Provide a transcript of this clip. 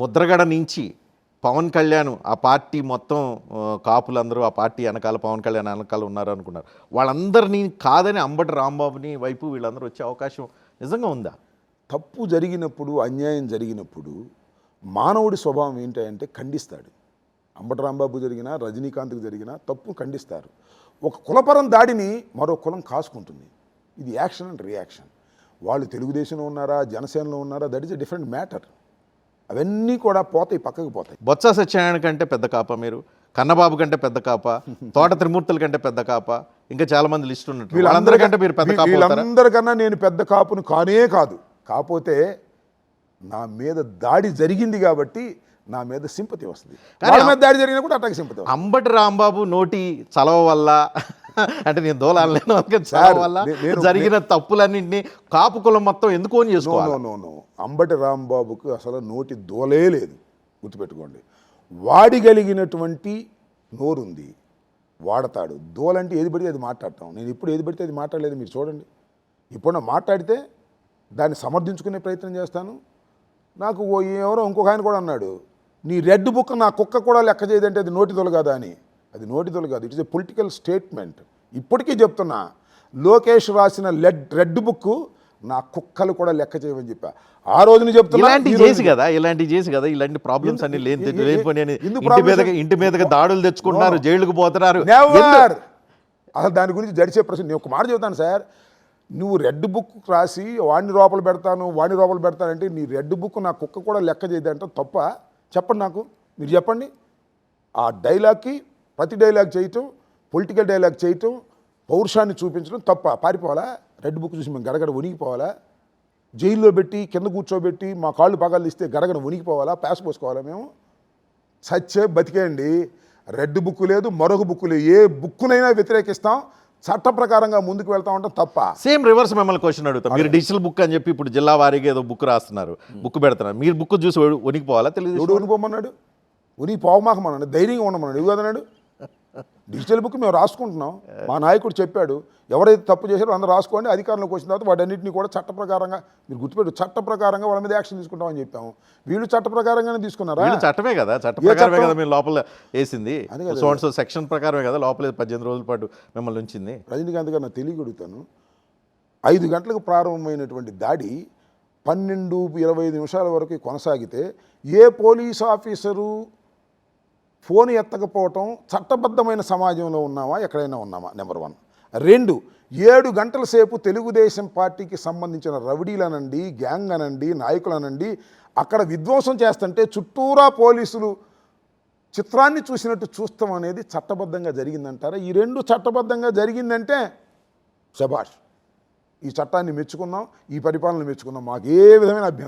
ముద్రగడ నుంచి పవన్ కళ్యాణ్ ఆ పార్టీ మొత్తం కాపులందరూ ఆ పార్టీ వెనకాల పవన్ కళ్యాణ్ వెనకాల ఉన్నారు అనుకున్నారు. వాళ్ళందరినీ కాదని అంబటి రాంబాబుని వైపు వీళ్ళందరూ వచ్చే అవకాశం నిజంగా ఉందా? తప్పు జరిగినప్పుడు, అన్యాయం జరిగినప్పుడు మానవుడి స్వభావం ఏంటంటే ఖండిస్తాడు. అంబటి రాంబాబు జరిగినా, రజనీకాంత్కి జరిగినా తప్పు ఖండిస్తారు. ఒక కులపరం దాడిని మరో కులం కాసుకుంటుంది. ఇది యాక్షన్ అండ్ రియాక్షన్. వాళ్ళు తెలుగుదేశంలో ఉన్నారా, జనసేనలో ఉన్నారా, that is a different matter. అవన్నీ కూడా పోతాయి, పక్కకు పోతాయి. బొత్స సత్యనారాయణ కంటే పెద్ద కాప మీరు, కన్నబాబు కంటే పెద్ద కాప, తోట త్రిమూర్తుల కంటే పెద్ద కాప, ఇంకా చాలా మంది లిస్ట్ ఉన్నట్టు. వీళ్ళందరికంటే మీరు పెద్ద కాపు? వీళ్ళందరికన్నా నేను పెద్ద కాపును కానే కాదు. కాకపోతే నా మీద దాడి జరిగింది కాబట్టి నా మీద సింపతి వస్తుంది. వాళ్ళ మీద దాడి జరిగినా కూడా అట్టాకి సింపతి. అంబటి రాంబాబు నోటి చలవ వల్ల అంటే నేను దోలాలేను చలవ వల్ల జరిగిన తప్పులన్నింటినీ కాపు కులం మొత్తం ఎందుకు ఓన్ చేసుకోవాలి? నో అంబటి రాంబాబుకు అసలు నోటి దోలే లేదు, గుర్తుపెట్టుకోండి. వాడిగలిగినటువంటి నోరుంది, వాడతాడు. దోలంటే ఏది పడితే అది మాట్లాడతాం. నేను ఇప్పుడు ఏది పడితే అది మాట్లాడలేదు, మీరు చూడండి. ఇప్పుడు మాట్లాడితే దాన్ని సమర్థించుకునే ప్రయత్నం చేస్తాను. నాకు ఎవరో ఇంకొక ఆయన కూడా అన్నాడు, నీ రెడ్ బుక్ నా కుక్క కూడా లెక్క చేయదంటే అది నోటి దొల కాదా అని. అది నోటి దొల కాదు, it is a political statement. ఇప్పటికీ చెప్తున్నా, లోకేష్ రాసిన రెడ్ బుక్ నా కుక్కలు కూడా లెక్క చేయమని చెప్పా. ఆ రోజుని చెప్తున్నా. ఇలాంటి చేసి కదా ఇలాంటి ప్రాబ్లమ్స్ అన్ని ఇంటి మీదకి దాడులు తెచ్చుకుంటున్నారు, జైలుకు పోతున్నారు. అసలు దాని గురించి జడిచే ప్రశ్న నేను ఒక మాట చెబుతాను సార్. నువ్వు రెడ్ బుక్ రాసి వాడిని లోపల పెడతానంటే నీ రెడ్ బుక్ నా కుక్క కూడా లెక్క చేయదంటే తప్ప? చెప్పండి, నాకు మీరు చెప్పండి. ఆ డైలాగ్కి ప్రతి డైలాగ్ చేయటం, పొలిటికల్ డైలాగ్ చేయటం, పౌరుషాన్ని చూపించడం తప్ప? పారిపోవాలా? రెడ్ బుక్ చూసి మేము గడగడ వణిగిపోవాలా? జైల్లో పెట్టి కింద కూర్చోబెట్టి మా కాళ్ళు పగాలు ఇస్తే గడగడ వణిగిపోవాలా? ప్యాస్ పోసుకోవాలా? మేము సచ్చే బతికేయండి. రెడ్ బుక్ లేదు, మరొక బుక్ లేదు. ఏ బుక్కునైనా వ్యతిరేకిస్తాం, చట్ట ప్రకారంగా ముందుకు వెళ్తా ఉంటాం తప్ప. సేమ్ రివర్స్ మిమ్మల్ని క్వశ్చన్ అడుగుతాం. మీరు డిజిటల్ బుక్ అని చెప్పి ఇప్పుడు జిల్లా వారీగా ఏదో బుక్ రాస్తున్నారు, బుక్ పెడుతున్నారు. మీరు బుక్ చూసి వణికిపోవాలా? తెలియదు. ఎవడు వణిపోమన్నాడు? వణిగిపోమాకమన్నాడు, ధైర్యంగా ఉండమన్నాడు. ఇవి కదన్నాడు. డిజిటల్ బుక్ మేము రాసుకుంటున్నాం. మా నాయకుడు చెప్పాడు, ఎవరైతే తప్పు చేశారో అందరూ రాసుకోండి, అధికారంలోకి వచ్చిన తర్వాత వాటన్నింటినీ కూడా చట్ట ప్రకారంగా మీరు గుర్తుపెట్టు, చట్ట ప్రకారంగా వాళ్ళ మీద యాక్షన్ తీసుకుంటామని చెప్పాము. వీళ్ళు చట్ట ప్రకారంగానే తీసుకున్నారా? చట్టమే కదా, చట్ట ప్రకారమే కదా మీరు లోపల వేసింది. సెక్షన్ ప్రకారమే కదా లోపల 18 రోజుల పాటు మిమ్మల్ని ఉంచింది. రజనీకాంత్ గారు నాకు తెలియగలుగుతాను, 5 గంటలకు ప్రారంభమైనటువంటి దాడి 12-25 నిమిషాల వరకు కొనసాగితే ఏ పోలీస్ ఆఫీసరు ఫోన్ ఎత్తకపోవటం చట్టబద్ధమైన సమాజంలో ఉన్నామా, ఎక్కడైనా ఉన్నామా? నెంబర్ 1. 2, 7 గంటల సేపు తెలుగుదేశం పార్టీకి సంబంధించిన రౌడీలనండి, గ్యాంగ్ అనండి, నాయకులనండి అక్కడ విధ్వంసం చేస్తుంటే చుట్టూరా పోలీసులు చిత్రాన్ని చూసినట్టు చూస్తాం అనేది చట్టబద్ధంగా జరిగిందంటారా? ఈ 2 చట్టబద్ధంగా జరిగిందంటే శభాష్, ఈ చట్టాన్ని మెచ్చుకున్నాం, ఈ పరిపాలన మెచ్చుకున్నాం. మాకు ఏ విధమైన అభ్యంతరం